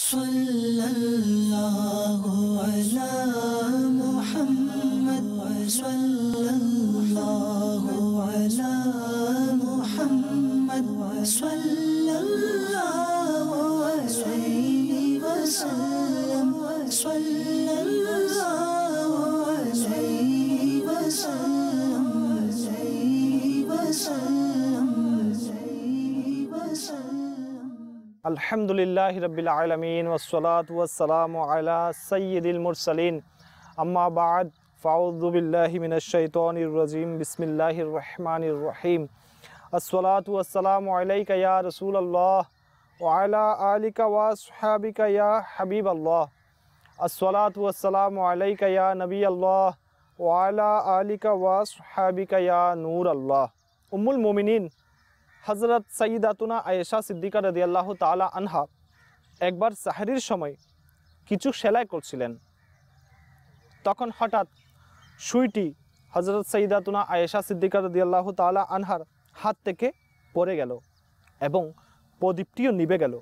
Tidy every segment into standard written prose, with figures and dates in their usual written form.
सल्लल्लाहु अला मुहम्मद सल्लल्लाहु अला मुहम्मद सल्लल्लाहु अलैहि वसल्लम सल्लल्लाहु अलैहि वसल्लम अल्हम्दुलिल्लाहि रब्बिल आलमीन वस्सलातु वस्सलामु अला सय्यिदिल मुरसलीन अम्मा बाद फ़अऊज़ु बिल्लाहि मिनश शैतानिर रजीम बिस्मिल्लाहिर रहमानिर रहीम अस्सलातु वस्सलामु अलैका या रसूलल्लाह व अला आलिका व अस्हाबिका या हबीबल्लाह अस्सलातु वस्सलामु अलैका या नबीअल्लाह व अला आलिका व अस्हाबिका या नूरल्लाह। उम्मुल मोमिनीन हज़रत सय्यिदातुना आयशा सिद्दीका রাদিয়াল্লাহু তাআলা আনহা একবার সাহরির সময় কিছু সেলাই করছিলেন। তখন হঠাৎ সুইটি হযরত সয়্যিদাতুনা আয়েশা সিদ্দীকা রাদিয়াল্লাহু তাআলা আনহার হাত থেকে পড়ে গেল এবং প্রদীপটিও নিভে গেল।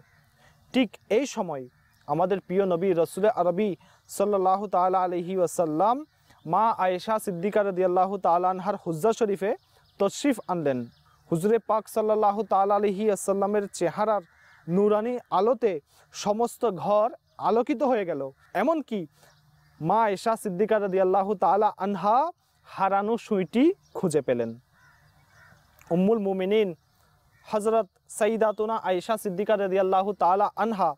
ঠিক এই সময় আমাদের প্রিয় নবী রাসূল আরবি সাল্লাল্লাহু তাআলা আলাইহি ওয়াসাল্লাম মা আয়েশা সিদ্দীকা রাদিয়াল্লাহু তাআলা আনহার হুজরা শরীফে তশরিফ আনলেন। হুজুরে পাক সাল্লাল্লাহু তাআলা আলাইহি ওয়াসাল্লামের চেহারার নূরানি আলোতে সমস্ত ঘর আলোকিত হয়ে গেল। এমনকি মা আয়েশা সিদ্দীকা রাদিয়াল্লাহু তাআলা আনহা হারানো সুইটি খুঁজে পেলেন। উম্মুল মুমিনিন হযরত সাইয়্যিদাতুনা আয়েশা সিদ্দীকা রাদিয়াল্লাহু তাআলা আনহা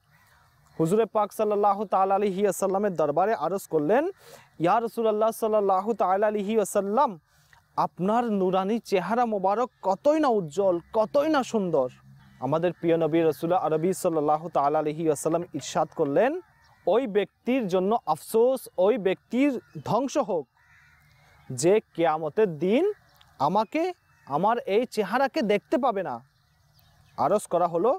হুজুরে পাক সাল্লাল্লাহু তাআলা আলাইহি ওয়াসাল্লামের দরবারে আরজ করলেন, ইয়া রাসূলুল্লাহ সাল্লাল্লাহু তাআলা আলাইহি ওয়াসাল্লাম, আপনার নুরানি চেহারা মোবারক কতই না উজ্জ্বল, কতই না সুন্দর। আমাদের প্রিয় নবী রাসূল আরবি সাল্লাল্লাহু তাআলা আলাইহি ওয়াসাল্লাম ইরশাদ করলেন, ওই ব্যক্তির জন্য আফসোস, ওই ব্যক্তির ধ্বংস হোক যে কিয়ামতের দিন আমাকে আমার এই চেহারাকে দেখতে পাবে না। আরজ করা হলো,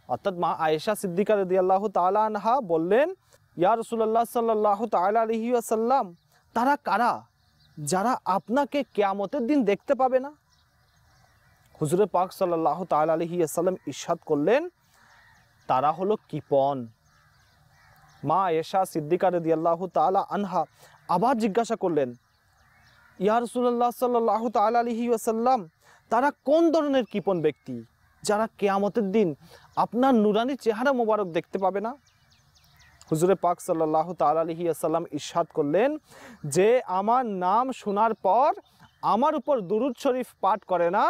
অর্থাৎ মা আয়েশা সিদ্দীকা রাদিয়াল্লাহু তাআলা আনহা বললেন, ইয়া রাসূলুল্লাহ সাল্লাল্লাহু তাআলা আলাইহি ওয়াসাল্লাম, তারা কারা যারা আপনাকে কিয়ামতের দিন দেখতে পাবে না? হুজুরে পাক সাল্লাল্লাহু তাআলা আলাইহি ওয়াসাল্লাম ইরশাদ করলেন, তারা হলো কৃপণ। মা আয়েশা সিদ্দীকা রাদিয়াল্লাহু তাআলা আনহা আবার জিজ্ঞাসা করলেন, ইয়া রাসূলুল্লাহ সাল্লাল্লাহু তাআলা আলাইহি ওয়াসাল্লাম, তারা কোন ধরনের কৃপণ ব্যক্তি যারা কিয়ামতের দিন আপনার নুরানি চেহারা মোবারক দেখতে পাবে না? হুজুরে পাক সাল্লাল্লাহু তাআলা আলাইহি ওয়াসাল্লাম ইরশাদ করলেন, যে আমার নাম শোনার পর আমার উপর দুরূদ শরীফ পাঠ করে না,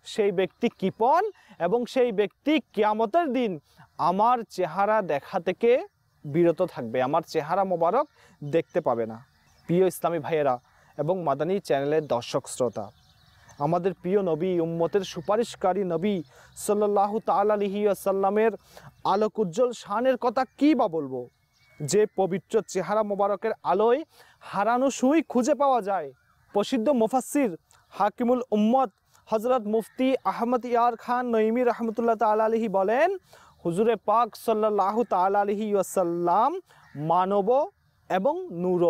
সেই ব্যক্তি কৃপণ এবং সেই ব্যক্তি কিয়ামতের দিন আমার চেহারা দেখা থেকে বিরত থাকবে, আমার চেহারা মোবারক দেখতে পাবে না। প্রিয় ইসলামী ভাইয়েরা এবং মাদানী চ্যানেলের দর্শক শ্রোতা, আমাদের প্রিয় নবী, উম্মতের সুপারিশকারী নবী সাল্লাল্লাহু তাআলা আলাইহি ওয়াসাল্লামের আলোক উজ্জ্বল শানের কথা কী বা বলবো, যে পবিত্র চেহারা মোবারকের আলোয় হারানো সুই খুঁজে পাওয়া যায়। প্রসিদ্ধ মুফাসসির হাকিমুল উম্মত হযরত মুফতি আহমদ ইয়ার খান নঈমী রাহমাতুল্লাহ তাআলা আলাইহি বলেন, হুজুরে পাক সাল্লাল্লাহু তাআলা আলাইহি ওয়াসাল্লাম মানব এবং নূর,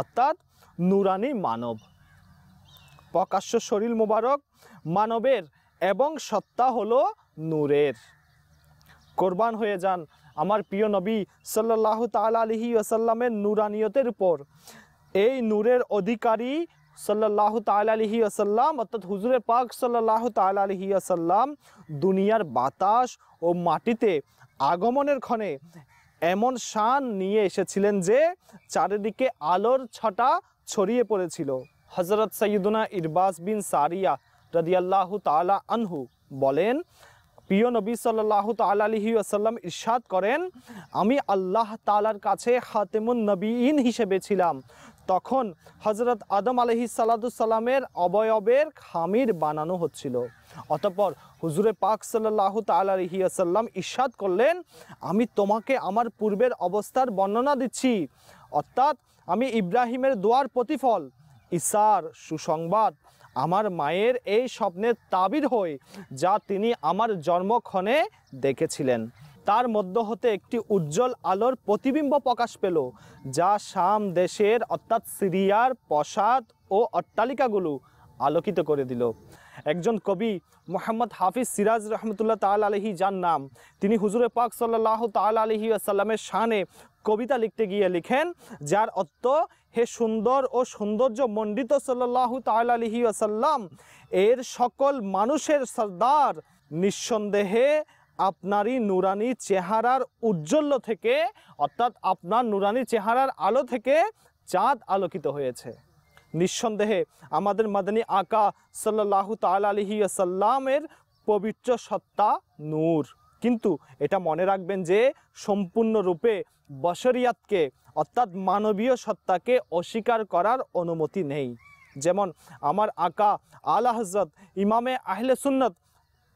অর্থাৎ নূরানি মানব। প্রকাশ্য শরীর মোবারক মানবের এবং সত্তা হলো নূরের। কোরবান হয়ে যান আমার প্রিয় নবী সাল্লাল্লাহু তাআলা আলাইহি ওয়াসাল্লামের নূরানিয়তের উপর। এই নূরের অধিকারী সাল্লাল্লাহু তাআলা আলাইহি ওয়াসাল্লাম, অর্থাৎ হুজুরে পাক সাল্লাল্লাহু তাআলা আলাইহি ওয়াসাল্লাম দুনিয়ার বাতাস ও মাটিতে আগমনের ক্ষণে এমন শান নিয়ে এসেছিলেন যে চারিদিকে আলোর ছটা ছড়িয়ে পড়েছিল। হযরত সাইয়্যিদুনা ইরবাস বিন সারিয়া রাদিয়াল্লাহু তাআলা আনহু বলেন, প্রিয় নবী সাল্লাল্লাহু তাআলা আলাইহি ওয়াসাল্লাম ইরশাদ করেন, আমি আল্লাহ তাআলার কাছে খাতেমুন নবীয়িন হিসেবে ছিলাম। তখন হযরত আদম আলাইহিস সালাতু সালামের অবয়বের খামির বানানো হচ্ছিল। অতঃপর হুজুরে পাক সাল্লাল্লাহু তাআলা আলাইহি ওয়াসাল্লাম ইরশাদ করলেন, আমি তোমাকে আমার পূর্বের অবস্থার বর্ণনা দিচ্ছি, অর্থাৎ আমি ইব্রাহিমের দোয়ার প্রতিফল, ঈসার সুসংবাদ, আমার মায়ের এই স্বপ্নের তাবির হয়ে যা তিনি আমার জন্মক্ষণে দেখেছিলেন। তার মধ্য হতে একটি উজ্জ্বল আলোর প্রতিবিম্ব প্রকাশ পেল, যা শাম দেশের অর্থাৎ সিরিয়ার প্রাসাদ ও অট্টালিকাগুলো আলোকিত করে দিল একজন কবি মোহাম্মদ হাফিজ সিরাজ রহমতুল্লাহ তাআলা আলাইহি যার নাম, তিনি হুজুরে পাক সাল্লাল্লাহু তাআলা আলাইহি ওয়াসাল্লামের শানে কবিতা লিখতে গিয়ে লিখেন, যার অর্থ, হে সুন্দর ও সৌন্দর্য মণ্ডিত সাল্লাল্লাহু তাআলা আলাইহি ওয়াসাল্লাম, এর সকল মানুষের সরদার, নিঃসন্দেহে আপনারই নুরানি চেহারার উজ্জ্বল্য থেকে, অর্থাৎ আপনার নুরানি চেহারার আলো থেকে চাঁদ আলোকিত হয়েছে। নিঃসন্দেহে আমাদের মাদানী আকা সাল্লাল্লাহু তাআলা আলাইহি ওয়াসাল্লামের পবিত্র সত্তা নূর। কিন্তু এটা মনে রাখবেন যে সম্পূর্ণরূপে বশরিয়াতকে, অর্থাৎ মানবীয় সত্তাকে অস্বীকার করার অনুমতি নেই। যেমন আমার আকা আলা হযরত ইমামে আহলে সুন্নত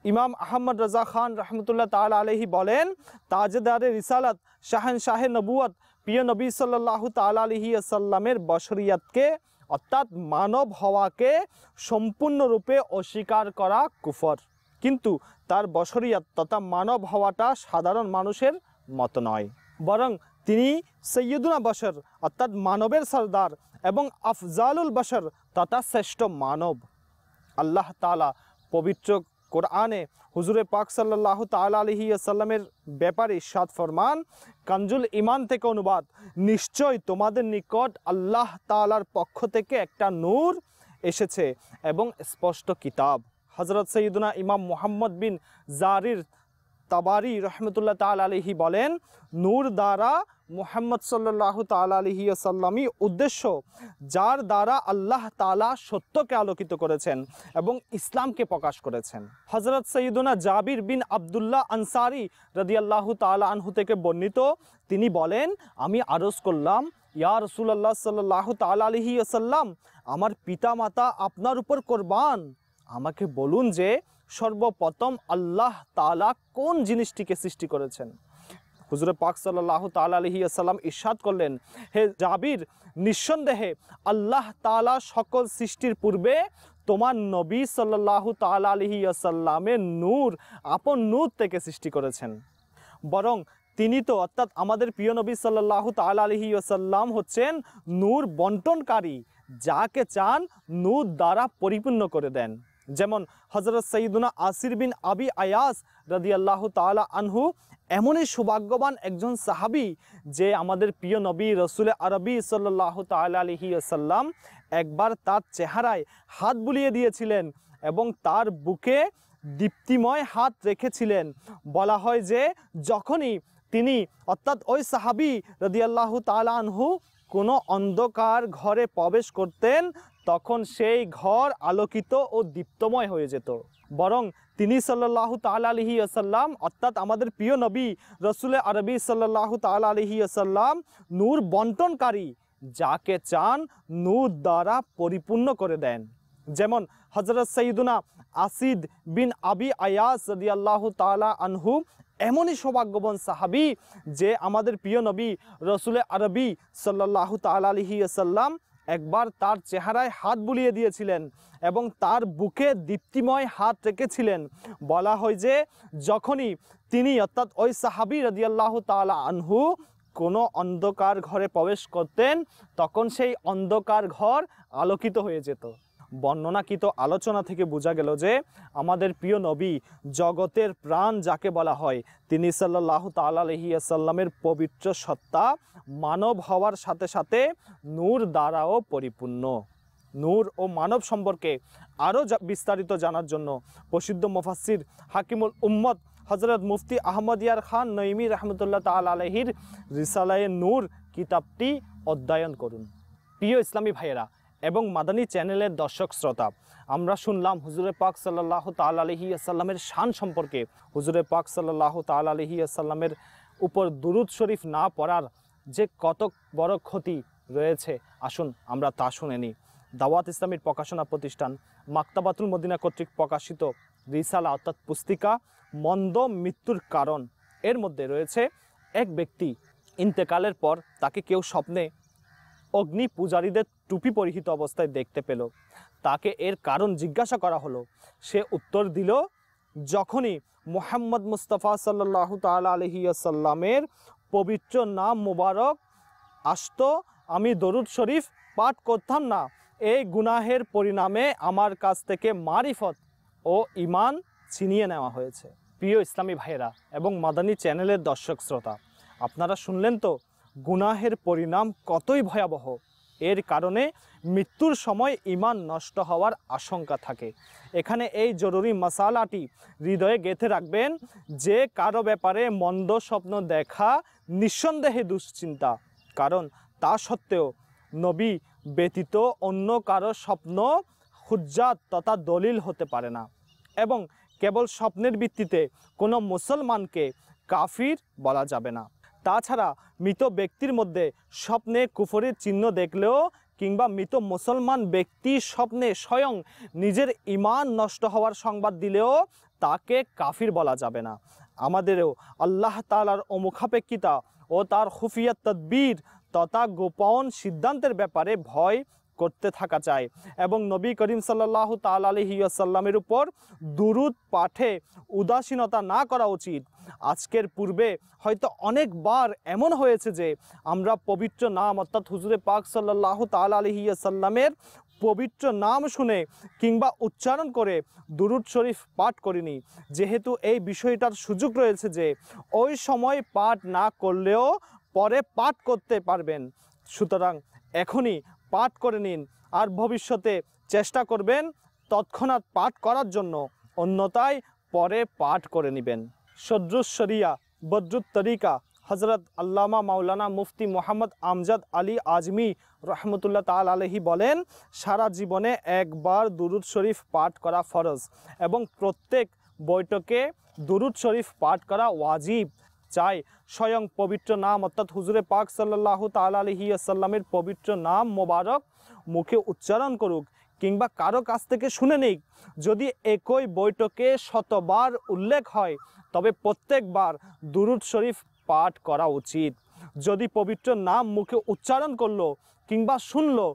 ইমাম আহমদ রাজা খান রহমতুল্লাহ তাআলা আলাইহি বলেন, তাজদারে রিসালাত, শাহেনশাহে নবুয়ত, প্রিয় নবী সাল্লাল্লাহু তাআলা আলাইহি ওয়াসাল্লামের বশরিয়াতকে, অর্থাৎ মানব হওয়াকে সম্পূর্ণরূপে অস্বীকার করা কুফর। কিন্তু তার বশরিয়াত তথা মানব হওয়াটা সাধারণ মানুষের মতো নয়, বরং তিনি সৈয়দুনা বশর, অর্থাৎ মানবের সরদার এবং আফজালুল বশর তথা শ্রেষ্ঠ মানব। আল্লাহ তাআলা পবিত্র কোরআনে হুজুরে পাক সাল্লাল্লাহু তাআলা আলাইহি ওয়াসাল্লামের ব্যাপারে ইরশাদ ফরমান, কানজুল ঈমান থেকে অনুবাদ, নিশ্চয় তোমাদের নিকট আল্লাহ তাআলার পক্ষ থেকে একটা নূর এসেছে এবং স্পষ্ট কিতাব। হযরত সৈয়দুনা ইমাম মুহাম্মদ বিন জারির তাবারি রহমতুল্লাহ তাআলা আলাইহি বলেন, নূর দ্বারা মুহাম্মদ সাল্লাল্লাহু তাআলা আলাইহি ওয়াসাল্লামই উদ্দেশ্য, যার দ্বারা আল্লাহ তাআলা সত্যকে আলোকিত করেছেন এবং ইসলামকে প্রকাশ করেছেন। হযরত সৈয়দুনা জাবির বিন আব্দুল্লাহ আনসারী রাদিয়াল্লাহু তাআলা আনহু থেকে বর্ণিত, তিনি বলেন, আমি আরজ করলাম, ইয়া রাসূলুল্লাহ সাল্লাল্লাহু তাআলা আলাইহি ওয়াসাল্লাম, আমার পিতা মাতা আপনার উপর কোরবান, আমাকে বলুন যে সর্বপ্রথম আল্লাহ তাআলা কোন জিনিসটিকে সৃষ্টি করেছেন। হুজুরে পাক সাল্লাল্লাহু তাআলা আলাইহি ওয়াসাল্লাম ইরশাদ করলেন, হে জাবির, নিঃসন্দেহে আল্লাহ তাআলা সকল সৃষ্টির পূর্বে তোমার নবী সাল্লাল্লাহু তাআলা আলাইহি ওয়াসাল্লামের নূর, আপন নূর থেকে সৃষ্টি করেছেন। বরং তিনি তো, অর্থাৎ আমাদের প্রিয় নবী সাল্লাল্লাহু তাআলা আলাইহি ওয়াসাল্লাম হচ্ছেন নূর বন্টনকারী, যাকে চান নূর দ্বারা পরিপূর্ণ করে দেন। যেমন হযরত সৈয়দুনা আসির বিন আবি আয়াস রাদিয়াল্লাহু তাআলা আনহু এমনই সৌভাগ্যবান একজন সাহাবী যে আমাদের প্রিয় নবী রসুল আরবি সাল্লাল্লাহু তাআলা আলাইহি ওয়াসাল্লাম একবার তার চেহারায় হাত বুলিয়ে দিয়েছিলেন এবং তার বুকে দীপ্তিময় হাত রেখেছিলেন। বলা হয় যে যখনই তিনি, অর্থাৎ ওই সাহাবী রাদিয়াল্লাহু তাআলা আনহু কোনো অন্ধকার ঘরে প্রবেশ করতেন, তখন সেই ঘর আলোকিত ও দীপ্তময় হয়ে যেত। বরং তিনি সাল্লাল্লাহু তাআলা আলাইহি ওয়াসাল্লাম, অর্থাৎ আমাদের প্রিয় নবী রসুল আরবি সাল্লাল্লাহু তাআলা আলাইহি ওয়াসাল্লাম নূর বন্টনকারী, যাকে চান নূর দ্বারা পরিপূর্ণ করে দেন। যেমন হযরত সৈয়দুনা আসিদ বিন আবি আয়াস রাদিয়াল্লাহু তাআলা আনহু এমনই সৌভাগ্যবান সাহাবী যে আমাদের প্রিয় নবী রসুল আরবি সাল্লাল্লাহু তাআলা আলাইহি ওয়াসাল্লাম একবার তার চেহারায় হাত বুলিয়ে দিয়েছিলেন এবং তার বুকে দীপ্তিময় হাত রেখেছিলেন। বলা হয় যে যখনই তিনি, অর্থাৎ ওই সাহাবী রাদিয়াল্লাহু তাআলা আনহু কোনো অন্ধকার ঘরে প্রবেশ করতেন, তখন সেই অন্ধকার ঘর আলোকিত হয়ে যেত। বর্ণনাকৃত আলোচনা থেকে বোঝা গেল যে আমাদের প্রিয় নবী, জগতের প্রাণ যাকে বলা হয়, তিনি সাল্লাল্লাহু তাআলা আলাইহি ওয়াসাল্লামের পবিত্র সত্তা মানব হওয়ার সাথে সাথে নূর দ্বারাও পরিপূর্ণ। নূর ও মানব সম্পর্কে আরও বিস্তারিত জানার জন্য প্রসিদ্ধ মুফাসসির হাকিমুল উম্মত হযরত মুফতি আহমদ ইয়ার খান নঈমী রহমতুল্লাহ তাআলা আলাইহির রিসালায়ে নূর কিতাবটি অধ্যয়ন করুন। প্রিয় ইসলামী ভাইয়েরা এবং মাদানী চ্যানেলের দর্শক শ্রোতা, আমরা শুনলাম হুজুরে পাক সাল্লাল্লাহু তাআলা আলাইহি ওয়াসাল্লামের শান সম্পর্কে। হুজুরে পাক সাল্লাল্লাহু তাআলা আলাইহি ওয়াসাল্লামের উপর দুরূদ শরীফ না পড়ার যে কত বড় ক্ষতি রয়েছে, আসুন আমরা তা শুনে নিই। দাওয়াত ইসলামীর প্রকাশনা প্রতিষ্ঠান মাকতাবাতুল মদিনা কর্তৃক প্রকাশিত রিসালা, অর্থাৎ পুস্তিকা মন্দ মৃত্যুর কারণ, এর মধ্যে রয়েছে এক ব্যক্তি ইন্তেকালের পর তাকে কেউ স্বপ্নে অগ্নি পূজারীদের টুপি পরিহিত অবস্থায় দেখতে পেল। তাকে এর কারণ জিজ্ঞাসা করা হলো। সে উত্তর দিল, যখনই মুহাম্মদ মুস্তাফা সাল্লাল্লাহু তাআলা আলাইহি ওয়াসাল্লামের পবিত্র নাম মুবারক আসতো, আমি দরুদ শরীফ পাঠ করতাম না। এই গুনাহের পরিণামে আমার কাছ থেকে মারিফত, ও ঈমান ছিনিয়ে নেওয়া হয়েছে। প্রিয় ইসলামী ভাইয়েরা এবং মাদানী চ্যানেলের দর্শক শ্রোতা, আপনারা শুনলেন তো গুনাহের পরিণাম কতই ভয়াবহ। এর কারণে মৃত্যুর সময় ঈমান নষ্ট হওয়ার আশঙ্কা থাকে। এখানে এই জরুরি মাসালাটি হৃদয়ে গেঁথে রাখবেন যে কারো ব্যাপারে মন্দ স্বপ্ন দেখা নিঃসন্দেহে দুশ্চিন্তা, কারণ তা সত্ত্বেও নবী ব্যতীত অন্য কারো স্বপ্ন হুজ্জাত তথা দলিল হতে পারে না, এবং কেবল স্বপ্নের ভিত্তিতে কোনো মুসলমানকে কাফির বলা যাবে না। তাছাড়া মৃত ব্যক্তির মধ্যে স্বপ্নে কুফরের চিহ্ন দেখলেও কিংবা মৃত মুসলমান ব্যক্তি স্বপ্নে স্বয়ং নিজের ঈমান নষ্ট হওয়ার সংবাদ দিলেও তাকে কাফির বলা যাবে না। আমাদেরও আল্লাহ তাআলার অমুখাপেক্ষিতা ও তার খুফিয়া তদবির তথা গোপন সিদ্ধান্তের ব্যাপারে ভয় করতে থাকা চাই, এবং নবী করিম সাল্লাল্লাহু তাআলা আলাইহি ওয়াসাল্লামের উপর দুরূদ পাঠে উদাসীনতা না করা উচিত। আজকের পূর্বে হয়তো অনেকবার এমন হয়েছে যে আমরা পবিত্র নাম অর্থাৎ হুজুরে পাক সাল্লাল্লাহু তাআলা আলাইহি ওয়াসাল্লামের পবিত্র নাম শুনে কিংবা উচ্চারণ করে দুরূদ শরীফ পাঠ করিনি, যেহেতু এই বিষয়টার সুযোগ রয়েছে যে ওই সময় পাঠ না করলেও পরে পাঠ করতে পারবেন। সুতরাং এখনই পাঠ করে নিন, আর ভবিষ্যতে চেষ্টা করবেন তৎক্ষণাৎ পাঠ করার জন্য, অন্যথায় পরে পাঠ করে নেবেন। সদরুস শরিয়া বদরুত তরিকা হজরত আল্লামা মাওলানা মুফতি মোহাম্মদ আমজাদ আলী আজমি রহমতুল্লাহ তাআলা আলাইহি বলেন, সারা জীবনে একবার দুরূদ শরীফ পাঠ করা ফরজ এবং প্রত্যেক বৈঠকে দুরূদ শরীফ পাঠ করা ওয়াজিব। চাই স্বয়ং পবিত্র নাম অর্থাৎ হুজুরে পাক সাল্লাল্লাহু তাআলা আলাইহি ওয়াসাল্লামের পবিত্র নাম মোবারক মুখে উচ্চারণ করুক কিংবা কারো কাছ থেকে শুনে নিক। যদি একই বৈঠকে শতবার উল্লেখ হয় তবে প্রত্যেকবার দুরূদ শরীফ পাঠ করা উচিত। যদি পবিত্র নাম মুখে উচ্চারণ করলো কিংবা শুনলো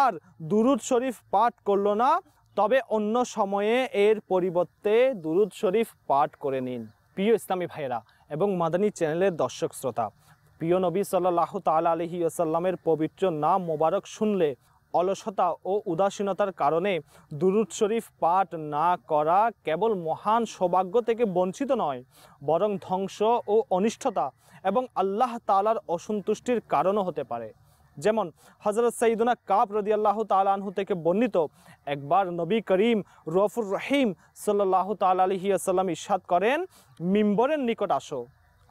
আর দুরূদ শরীফ পাঠ করলো না, তবে অন্য সময়ে এর পরিবর্তে দুরূদ শরীফ পাঠ করে নিন। প্রিয় ইসলামী ভাইয়েরা এবং মাদানী চ্যানেলের দর্শক শ্রোতা, প্রিয় নবী সাল্লাল্লাহু তাআলা আলাইহি ওয়াসাল্লামের পবিত্র নাম মোবারক শুনলে অলসতা ও উদাসীনতার কারণে দুরূদ শরীফ পাঠ না করা কেবল মহান সৌভাগ্য থেকে বঞ্চিত নয়, বরং ধ্বংস ও অনিষ্টতা এবং আল্লাহ তাআলার অসন্তুষ্টির কারণও হতে পারে। যেমন হযরত সাইয়্যিদুনা কাব রাদিয়াল্লাহু তাআলা আনহু থেকে বর্ণিত, একবার নবী করিম রউফুর রহিম সাল্লাল্লাহু তাআলা আলাইহি ওয়াসাল্লাম ইরশাদ করেন, মিম্বরের নিকট আসো।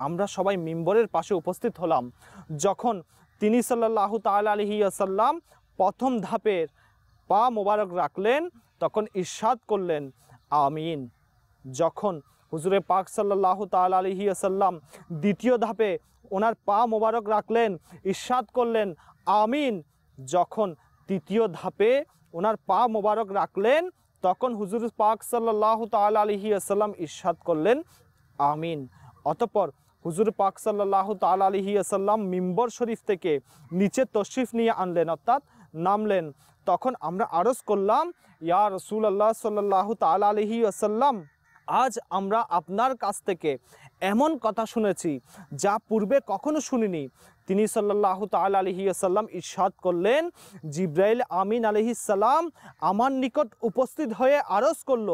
আমরা সবাই মিম্বরের পাশে উপস্থিত হলাম। যখন তিনি সাল্লাল্লাহু তাআলা আলাইহি ওয়াসাল্লাম প্রথম ধাপের পা মোবারক রাখলেন তখন ইরশাদ করলেন আমিন। যখন হুজুরে পাক সাল্লাল্লাহু তাআলা আলাইহি ওয়াসাল্লাম দ্বিতীয় ধাপে ওনার পা মোবারক রাখলেন, ইরশাদ করলেন আমিন। যখন তৃতীয় ধাপে ওনার পা মোবারক রাখলেন তখন হুজুর পাক সাল্লাল্লাহু তাআলা আলাইহি ওয়াসাল্লাম ইরশাদ করলেন আমিন। অতঃপর হুজুর পাক সাল্লাল্লাহু তাআলা আলাইহি ওয়াসাল্লাম মিম্বর শরীফ থেকে নিচে তশরিফ নিয়ে আনলেন অর্থাৎ নামলেন। তখন আমরা আরজ করলাম, ইয়া রাসূলুল্লাহ সাল্লাল্লাহু তাআলা আলাইহি ওয়াসাল্লাম, আজ আমরা আপনার কাছ থেকে এমন কথা শুনেছি যা পূর্বে কখনো শুনিনি। তিনি সাল্লাল্লাহু তাআলা আলাইহি ওয়াসাল্লাম ইরশাদ করলেন, জিবরাইল আমিন আলাইহিস সালাম আমার নিকট উপস্থিত হয়ে আরজ করল,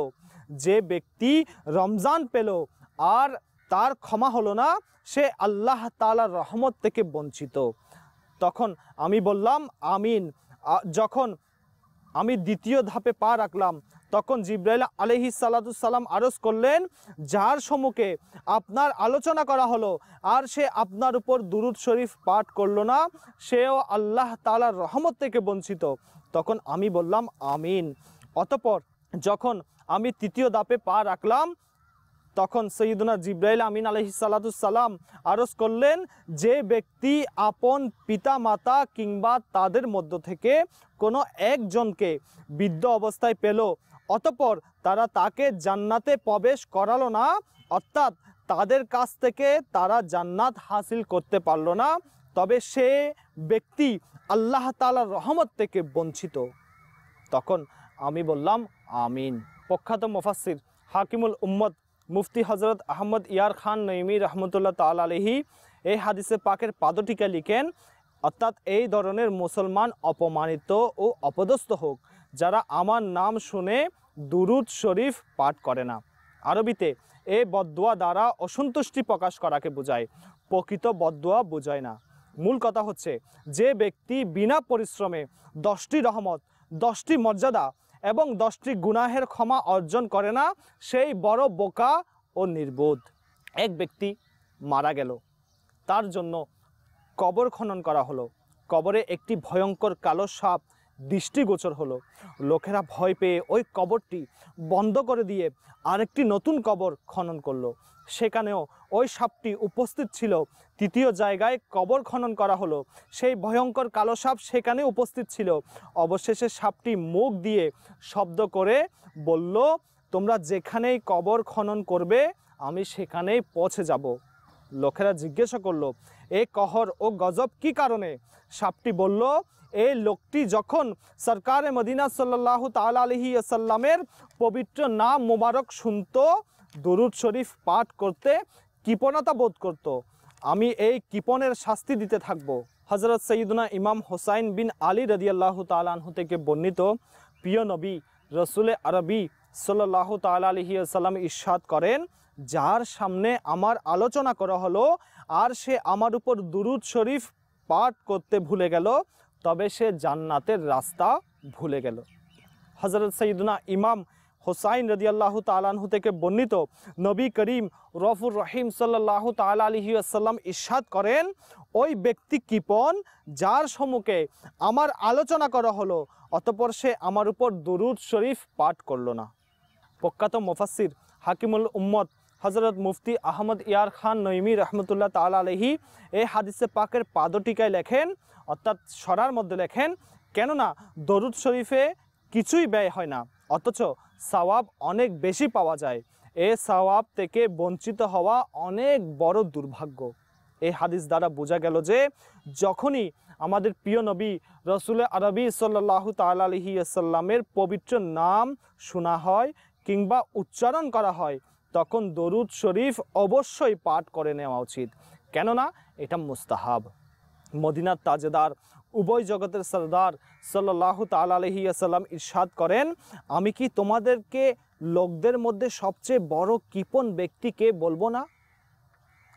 যে ব্যক্তি রমজান পেল আর তার ক্ষমা হলো না সে আল্লাহ তাআলার রহমত থেকে বঞ্চিত। তখন আমি বললাম আমিন। যখন আমি দ্বিতীয় ধাপে পা রাখলাম তখন জিবরাইল আলাইহিস সালাম আরজ করলেন, যার সম্মুখে আপনার আলোচনা করা হলো আর সে আপনার উপর দুরূদ শরীফ পাঠ করলো না, সেও আল্লাহ তাআলার রহমত থেকে বঞ্চিত। তখন আমি বললাম আমিন। অতঃপর যখন আমি তৃতীয় ধাপে পা রাখলাম তখন সৈয়দুনা জিবরাইল আমিন আলাইহিস সালাম আরজ করলেন, যে ব্যক্তি আপন পিতা মাতা কিংবা তাদের মধ্য থেকে কোনো একজনকে বৃদ্ধ অবস্থায় পেল, অতঃপর তারা তাকে জান্নাতে প্রবেশ করালো না, অর্থাৎ তাদের কাছ থেকে তারা জান্নাত হাসিল করতে পারল না, তবে সে ব্যক্তি আল্লাহ তাআলার রহমত থেকে বঞ্চিত। তখন আমি বললাম আমিন। প্রখ্যাত মুফাসসির হাকিমুল উম্মত মুফতি হজরত আহমদ ইয়ার খান নঈমী রহমতুল্লাহ তাআলা আলাইহি এই হাদিসে পাকের পাদটিকা লিখেন, অর্থাৎ এই ধরনের মুসলমান অপমানিত ও অপদস্থ হোক যারা আমার নাম শুনে দুরুদ শরীফ পাঠ করে না। আরবিতে এ বদদুয়া দ্বারা অসন্তুষ্টি প্রকাশ করাকে বোঝায়, প্রকৃত বদদুয়া বোঝায় না। মূল কথা হচ্ছে, যে ব্যক্তি বিনা পরিশ্রমে 10টি রহমত, 10টি মর্যাদা এবং 10টি গুনাহের ক্ষমা অর্জন করে না, সেই বড় বোকা ও নির্বোধ। এক ব্যক্তি মারা গেল, তার জন্য কবর খনন করা হলো। কবরে একটি ভয়ঙ্কর কালো সাপ দৃষ্টিগোচর হলো। লোকেরা ভয় পেয়ে ওই কবরটি বন্ধ করে দিয়ে আরেকটি নতুন কবর খনন করলো। সেখানেও ওই সাপটি উপস্থিত ছিল। তৃতীয় জায়গায় কবর খনন করা হলো, সেই ভয়ঙ্কর কালো সাপ সেখানে উপস্থিত ছিল। অবশেষে সাপটি মুখ দিয়ে শব্দ করে বলল, তোমরা যেখানেই কবর খনন করবে আমি সেখানেই পৌঁছে যাব। লোকেরা জিজ্ঞাসা করলো, এই কহর ও গজব কি কারণে? সাপটি বলল, এই লোকটি যখন সরকারে মদিনা সাল্লাল্লাহু তাআলা আলাইহি ওয়াসাল্লামের পবিত্র নাম মোবারক শুনত, দুরুদ শরীফ পাঠ করতে কৃপণতা বোধ করত, আমি এই কৃপণের শাস্তি দিতে থাকব। হযরত সৈয়দনা ইমাম হোসাইন বিন আলী রাদিয়াল্লাহু তাআলা আনহু থেকে বর্ণিত, প্রিয় নবী রসুলে আরবি সাল্লাল্লাহু তাআলা আলাইহি ওয়াসাল্লাম ইরশাদ করেন, যার সামনে আমার আলোচনা করা হলো আর সে আমার উপর দুরুদ শরীফ পাঠ করতে ভুলে গেল, তবে সে জান্নাতের রাস্তা ভুলে গেল। হযরত সৈয়দনা ইমাম হোসাইন রাদিয়াল্লাহু তাআলা আনহু থেকে বর্ণিত, নবী করিম রফুর রহিম সাল্লাল্লাহু তাআলা আলাইহি ওয়াসাল্লাম ইরশাদ করেন, ওই ব্যক্তি কৃপণ যার সম্মুখে আমার আলোচনা করা হলো অতঃপর সে আমার উপর দুরুদ শরীফ পাঠ করলো না। প্রখ্যাত মুফাসসির হাকিমুল উম্মত হযরত মুফতি আহমদ ইয়ার খান নঈমী রহমতুল্লাহ তাআলা আলাইহি এই হাদিসে পাকের পাদটিকায় লেখেন, অর্থাৎ সরার মধ্যে লেখেন, কেননা দরুদ শরীফে কিছুই ব্যয় হয় না, অথচ সওয়াব অনেক বেশি পাওয়া যায়। এই সওয়াব থেকে বঞ্চিত হওয়া অনেক বড় দুর্ভাগ্য। এই হাদিস দ্বারা বোঝা গেল যে যখনই আমাদের প্রিয় নবী রসুলে আরবি সাল্লাল্লাহু তাআলা আলাইহি ওয়াসাল্লামের পবিত্র নাম শোনা হয় কিংবা উচ্চারণ করা হয়, তখন দরুদ শরীফ অবশ্যই পাঠ করে নেওয়া উচিত, কেননা এটা মুস্তাহাব। মদিনার তাজেদার, উভয় জগতের সরদার সাল্লাল্লাহু তাআলা আলাইহি ওয়াসাল্লাম ইরশাদ করেন, আমি কি তোমাদেরকে লোকদের মধ্যে সবচেয়ে বড় কৃপণ ব্যক্তিকে বলবো না?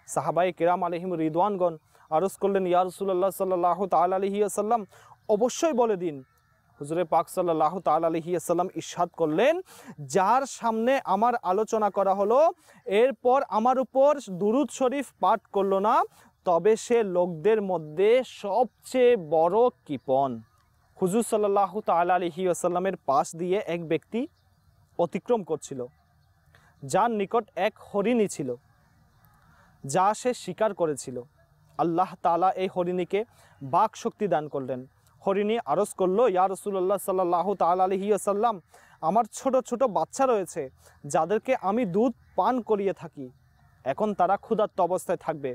সাহাবায়ে কেরাম আলাইহিম রিদওয়ানগণ আরজ করলেন, ইয়া রাসূলুল্লাহ সাল্লাল্লাহু তাআলা আলাইহি ওয়াসাল্লাম, অবশ্যই বলে দিন। হুজুরে পাক সাল্লাল্লাহু তাআলা আলাইহি ওয়াসাল্লাম ইরশাদ করলেন, যার সামনে আমার আলোচনা করা হলো এরপর আমার উপর দুরুদ শরীফ পাঠ করলো না, তবে সে লোকদের মধ্যে সবচেয়ে বড় কৃপণ। হুজুর সাল্লাল্লাহু তাআলা আলাইহি ওয়াসাল্লামের পাশ দিয়ে এক ব্যক্তি অতিক্রম করছিল, যার নিকট এক হরিণী ছিল, যা সে শিকার করেছিল। আল্লাহ তাআলা এই হরিণীকে বাক শক্তি দান করলেন। হরিণী আরজ করলো, ইয়া রাসূলুল্লাহ সাল্লাল্লাহু তাআলা আলাইহি ওয়াসাল্লাম, আমার ছোট ছোট বাচ্চা রয়েছে যাদেরকে আমি দুধ পান করিয়ে থাকি, এখন তারা ক্ষুধার্ত অবস্থায় থাকবে।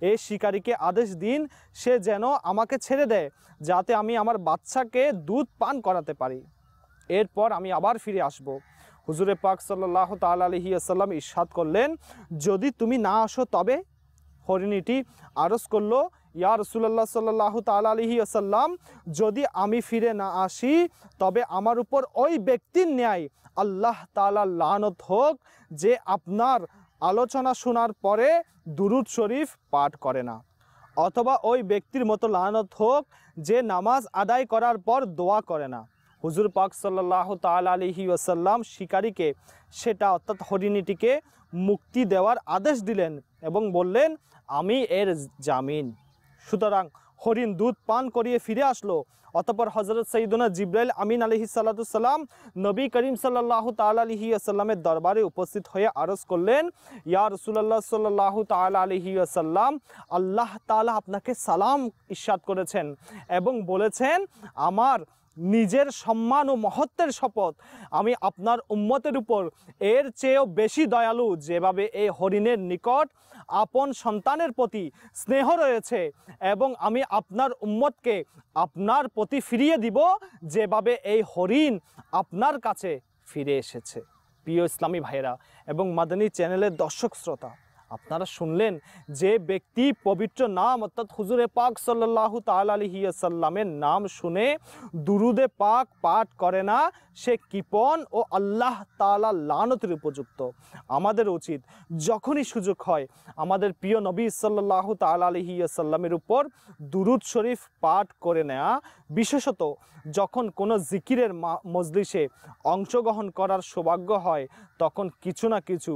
এই শিকারীকে আদেশ দিন সে যেন আমাকে ছেড়ে দেয়, যাতে আমি আমার বাচ্চাকে দুধ পান করাতে পারি, এরপর আমি আবার ফিরে আসব। হুজুরে পাক সাল্লাল্লাহু তাআলা আলাইহি ওয়াসাল্লাম ইরশাদ করলেন, যদি তুমি না আসো তবে? হরিণীটি আরজ করলো, ইয়া রাসূলুল্লাহ সাল্লাল্লাহু তাআলা আলাইহি ওয়াসাল্লাম, যদি আমি ফিরে না আসি তবে আমার উপর ওই ব্যক্তির ন্যায় আল্লাহ তাআলা লানত হোক যে আপনার আলোচনা শোনার পরে দুরুদ শরীফ পাঠ করে না, অথবা ওই ব্যক্তির মতো লানত হোক যে নামাজ আদায় করার পর দোয়া করে না। হুজুর পাক সাল্লাল্লাহু তাআলা আলাইহি ওয়াসাল্লাম শিকারীকে সেটা অর্থাৎ হরিণীটিকে মুক্তি দেওয়ার আদেশ দিলেন এবং বললেন, আমি এর জামিন। সুতরাং হরিণ দুধ পান করিয়ে ফিরে আসলো। অতঃপর হযরত সাইয়্যিদুনা জিবরাইল আমিন আলাইহিস সালাতু সালাম নবী করিম সাল্লাল্লাহু তাআলা আলাইহি ওয়াসাল্লামের দরবারে উপস্থিত হয়ে আরজ করলেন, ইয়া রাসূলুল্লাহ সাল্লাল্লাহু তাআলা আলাইহি ওয়াসাল্লাম, আল্লাহ তাআলা আপনাকে সালাম ইরশাদ করেছেন এবং বলেছেন, আমার নিজের সম্মান ও মহত্বের শপথ, আমি আপনার উম্মতের উপর এর চেয়েও বেশি দয়ালু, যেভাবে এই হরিণের নিকট আপন সন্তানের প্রতি স্নেহ রয়েছে, এবং আমি আপনার উম্মতকে আপনার প্রতি ফিরিয়ে দিব যেভাবে এই হরিণ আপনার কাছে ফিরে এসেছে। প্রিয় ইসলামী ভাইয়েরা এবং মাদানী চ্যানেলের দর্শক শ্রোতা, আপনারা শুনলেন যে ব্যক্তি পবিত্র নাম অর্থাৎ হুজুরে পাক সাল্লাল্লাহু তাআলা আলাইহি ওয়াসাল্লামের নাম শুনে দুরুদে পাক পাঠ করে না, সে কৃপণ ও আল্লাহ তাআলা লানতের উপযুক্ত। আমাদের উচিত যখনই সুযোগ হয় আমাদের প্রিয় নবী সাল্লাল্লাহু তাআলা আলাইহি ওয়াসাল্লামের উপর দুরুদ শরীফ পাঠ করে নেওয়া, বিশেষত যখন কোনো জিকিরের মজলিসে অংশগ্রহণ করার সৌভাগ্য হয় তখন কিছু না কিছু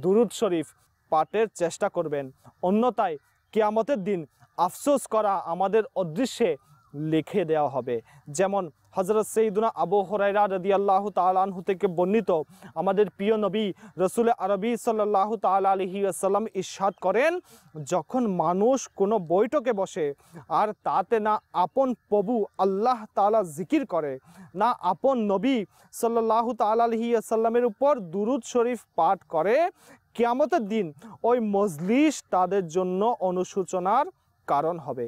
দুরুদ শরীফ পাঠের চেষ্টা করবেন। অন্যথায় কিয়ামতের দিন আফসোস করা আমাদের অদৃশ্যে লিখে দেওয়া হবে। যেমন হযরত সৈয়দুনা আবু হুরায়রা রাদিয়াল্লাহু তাআলা আনহু থেকে বর্ণিত, আমাদের প্রিয় নবী রাসূল আরবি সাল্লাল্লাহু তাআলা আলাইহি ওয়াসাল্লাম ইরশাদ করেন, যখন মানুষ কোনো বৈঠকে বসে আর তাতে না আপন প্রভু আল্লাহ তাআলা জিকির করে, না আপন নবী সাল্লাল্লাহু তাআলা আলাইহি ওয়াসাল্লামের উপর দুরুদ শরীফ পাঠ করে, কিয়ামতের দিন ওই মজলিস তাদের জন্য অনুশোচনার কারণ হবে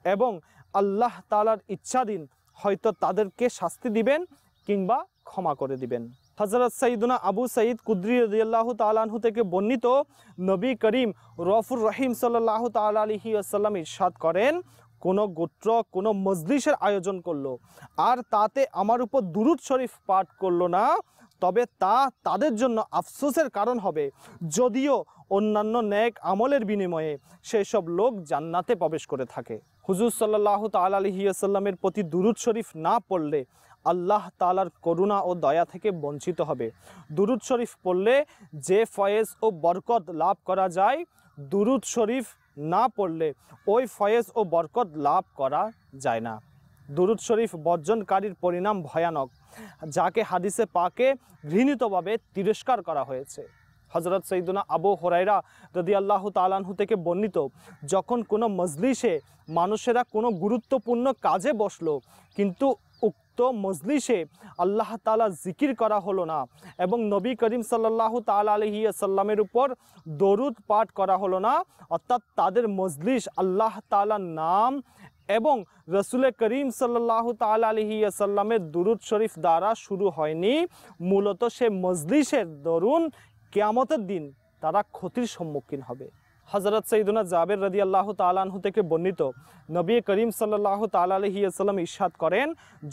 এবং আল্লাহ তাআলার ইচ্ছাধীন হয়তো তাদেরকে শাস্তি দিবেন কিংবা ক্ষমা করে দিবেন। হযরত সাইয়্যিদুনা আবু সাঈদ কুদরি রাদিয়াল্লাহু তাআলা আনহু থেকে বর্ণিত, নবী করিম রউফুর রহিম সাল্লাল্লাহু তাআলা আলাইহি ওয়াসাল্লাম ইরশাদ করেন, কোনো গোত্র কোনো মজলিসের আয়োজন করলো আর তাতে আমার উপর দুরুদ শরীফ পাঠ করলো না, তবে তা তাদের জন্য আফসোসের কারণ হবে, যদিও অন্যান্য নেক আমলের বিনিময়ে সেই সব লোক জান্নাতে প্রবেশ করে থাকে। হুজুর সাল্লাল্লাহু তাআলা আলাইহি ওয়াসাল্লামের প্রতি দুরুদ শরীফ না পড়লে আল্লাহ তাআলার করুণা ও দয়া থেকে বঞ্চিত হবে। দুরুদ শরীফ পড়লে যে ফয়েজ ও বরকত লাভ করা যায়, দুরুদ শরীফ না পড়লে ওই ফয়েজ ও বরকত লাভ করা যায় না। দুরুদ শরীফ বর্জনকারীর পরিণাম ভয়ানক, যাকে হাদিসে পাকে ঘৃণিতভাবে তিরস্কার করা হয়েছে। হযরত সৈয়দুনা আবু হুরায়রা রাদিয়াল্লাহু তাআলা আনহু থেকে বর্ণিত, যখন কোনো মজলিসে মানুষেরা কোনো গুরুত্বপূর্ণ কাজে বসলো কিন্তু উক্ত মজলিসে আল্লাহ তাআলা জিকির করা হলো না এবং নবী করিম সাল্লাল্লাহু তাআলা আলাইহি ওয়াসাল্লামের উপর দরুদ পাঠ করা হলো না, অর্থাৎ তাদের মজলিস আল্লাহ তাআলার নাম এবং রসুল করিম সাল্লাল্লাহু তাআলা আলাইহি ওয়াসাল্লামের দুরুদ শরীফ দ্বারা শুরু হয়নি, মূলত সে মজলিসের দরুন কিয়ামতের দিন তারা ক্ষতির সম্মুখীন হবে। হযরত সাইয়্যিদুনা জাবের রাদিয়াল্লাহু তাআলা আনহু থেকে বর্ণিত, নবী করিম সাল্লাল্লাহু তাআলা আলাইহি ওয়াসাল্লাম ইরশাদ করেন,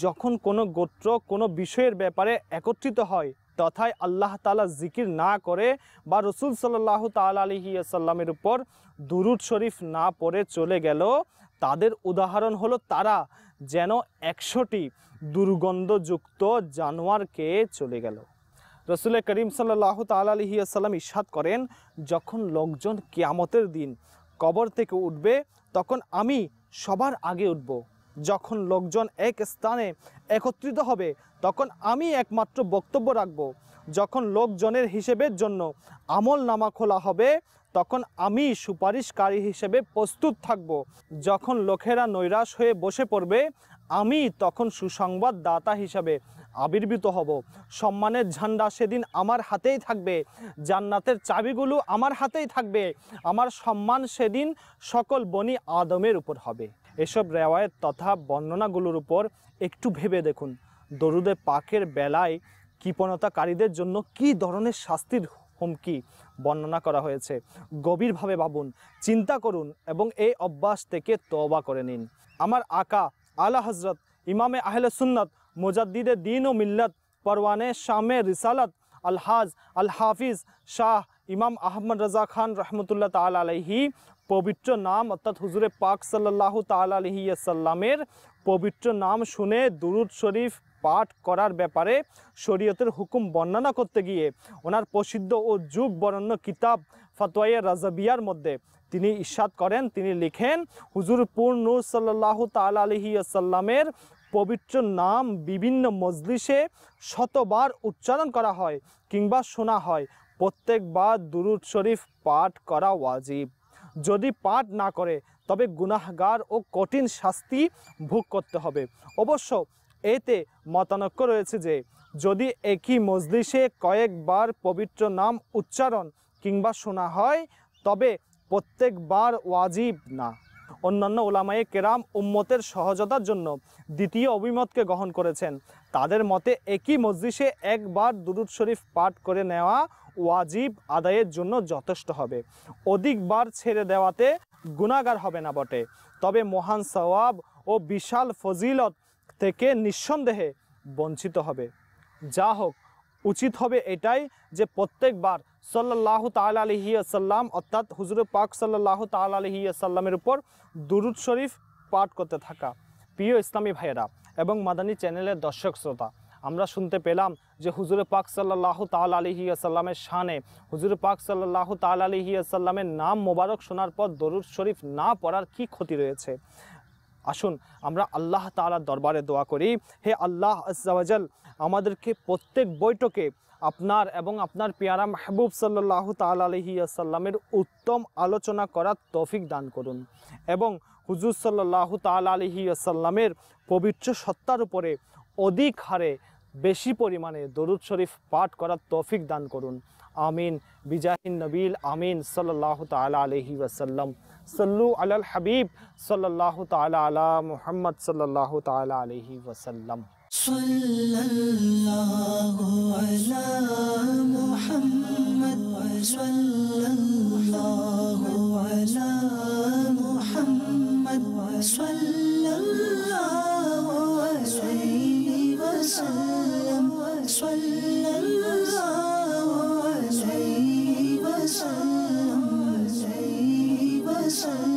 যখন কোনো গোত্র কোনো বিষয়ের ব্যাপারে একত্রিত হয় তথায় আল্লাহ তাআলা জিকির না করে বা রাসূল সাল্লাল্লাহু তাআলা আলাইহি ওয়াসাল্লামের উপর দুরুদ শরীফ না পড়ে চলে গেল, তাদের উদাহরণ হলো তারা যেন 100টি দুর্গন্ধযুক্ত জানোয়ারকে চলে গেল। রসুল করিম সাল্লাল্লাহু তাআলা আলাইহি ওয়াসাল্লাম ইরশাদ করেন, যখন লোকজন কিয়ামতের দিন কবর থেকে উঠবে তখন আমি সবার আগে উঠব। যখন লোকজন এক স্থানে একত্রিত হবে তখন আমি একমাত্র বক্তব্য রাখব। যখন লোকজনের হিসেবের জন্য আমল নামা খোলা হবে তখন আমি সুপারিশকারী হিসেবে প্রস্তুত থাকব। যখন লোকেরা নৈরাশ হয়ে বসে পড়বে আমি তখন সুসংবাদ দাতা হিসাবে আবির্ভূত হব। সম্মানের ঝান্ডা সেদিন আমার হাতেই থাকবে, জান্নাতের চাবিগুলো আমার হাতেই থাকবে, আমার সম্মান সেদিন সকল বনি আদমের উপর হবে। এসব রেওয়ায়েত তথা বর্ণনাগুলোর উপর একটু ভেবে দেখুন, দরুদে পাকের বেলায় কৃপণতাকারীদের জন্য কী ধরনের শাস্তির হুমকি বর্ণনা করা হয়েছে। গভীরভাবে ভাবুন, চিন্তা করুন এবং এই অভ্যাস থেকে তওবা করে নিন। আমার আকা আলা হজরত ইমামে আহলে সুন্নত মুজাদ্দিদে দ্বীন ও মিল্লত পরওয়ানে শামে রিসালাত আলহাজ আল হাফিজ শাহ ইমাম আহমদ রাজা খান রহমতুল্লাহ তাআলা আলাইহি পবিত্র নাম অর্থাৎ হুজুরে পাক সাল্লাল্লাহু তাআলা আলাইহি ওয়াসাল্লামের পবিত্র নাম শুনে দুরুদ শরীফ পাঠ করার ব্যাপারে শরীয়তের হুকুম বর্ণনা করতে গিয়ে ওনার প্রসিদ্ধ ও যুগ বরেণ্য কিতাব ফতোয়ায়ে রাজাবিয়ার মধ্যে তিনি ইরশাদ করেন, তিনি লিখেন, হুজুর নূর সাল্লাল্লাহু তাআলা আলাইহি ওয়াসাল্লামের পবিত্র নাম বিভিন্ন মজলিসে শতবার উচ্চারণ করা হয় কিংবা শোনা হয়, প্রত্যেকবার দুরুদ শরীফ পাঠ করা ওয়াজিব। যদি পাঠ না করে তবে গুনাহগার ও কঠিন শাস্তি ভোগ করতে হবে। অবশ্য এতে মতানৈক্য রয়েছে যে যদি একই মজলিসে কয়েকবার পবিত্র নাম উচ্চারণ কিংবা শোনা হয় তবে প্রত্যেকবার ওয়াজিব না। অন্যান্য উলামায়ে কেরাম উম্মতের সহজতার জন্য দ্বিতীয় অভিমতকে গ্রহণ করেছেন। তাদের মতে একই মজলিসে একবার দুরুদ শরীফ পাঠ করে নেওয়া ওয়াজিব আদায়ের জন্য যথেষ্ট হবে। অধিকবার ছেড়ে দেওয়াতে গুনাহগার হবে না বটে, তবে মহান সওয়াব ও বিশাল ফজিলত থেকে নিঃসন্দেহে বঞ্চিত হবে। যা হোক, উচিত হবে এটাই যে প্রত্যেকবার সাল্লাল্লাহু তাআলা আলাইহি ওয়াসাল্লাম অর্থাৎ হুজুর পাক সাল্লাল্লাহু তাআলা আলাইহি ওয়াসাল্লামের উপর দুরূদ শরীফ পাঠ করতে থাকা। প্রিয় ইসলামী ভাইয়েরা এবং মাদানী চ্যানেলের দর্শক শ্রোতা, আমরা শুনতে পেলাম যে হুজুর পাক সাল্লাল্লাহু তাআলা আলাইহি ওয়াসাল্লামের শানে হুজুর পাক সাল্লাল্লাহু তাআলা আলাইহি ওয়াসাল্লামের নাম মোবারক শোনার পর দরুদ শরীফ না পড়ার কি ক্ষতি রয়েছে। আসুন আমরা আল্লাহ তাআলার দরবারে দোয়া করি, হে আল্লাহ আজ্জা ওয়া জাল আমাদেরকে প্রত্যেক বৈঠকে আপনার এবং আপনার পেয়ারা মাহবুব সাল্লাল্লাহু তাআলা আলাইহি ওয়াসাল্লামের উত্তম আলোচনা করার তৌফিক দান করুন এবং হুজুর সাল্লাল্লাহু তাআলা আলাইহি ওয়াসাল্লামের পবিত্র সত্তার উপরে অধিক হারে বেশি পরিমাণে দরুদ শরীফ পাঠ করার তৌফিক দান করুন। আমিন বিজাহিন নবীল আমিন সাল্লাল্লাহু তাআলা আলাইহি ওয়াসাল্লাম। সল্লু আলাল হাবিব সাল্লাল্লাহু তাআলা আলা মুহাম্মদ সাল্লাল্লাহু তাআলা আলাইহি ওয়াসাল্লাম। সাল্লাল্লাহু আলা মুহাম্মদ সাল্লাল্লাহু আলা মুহাম্মদ সাল্লাল্লাহু আলাইহি ওয়াসাল্লাম সাল্লাল্লাহু আলাইহি ওয়াসাল্লাম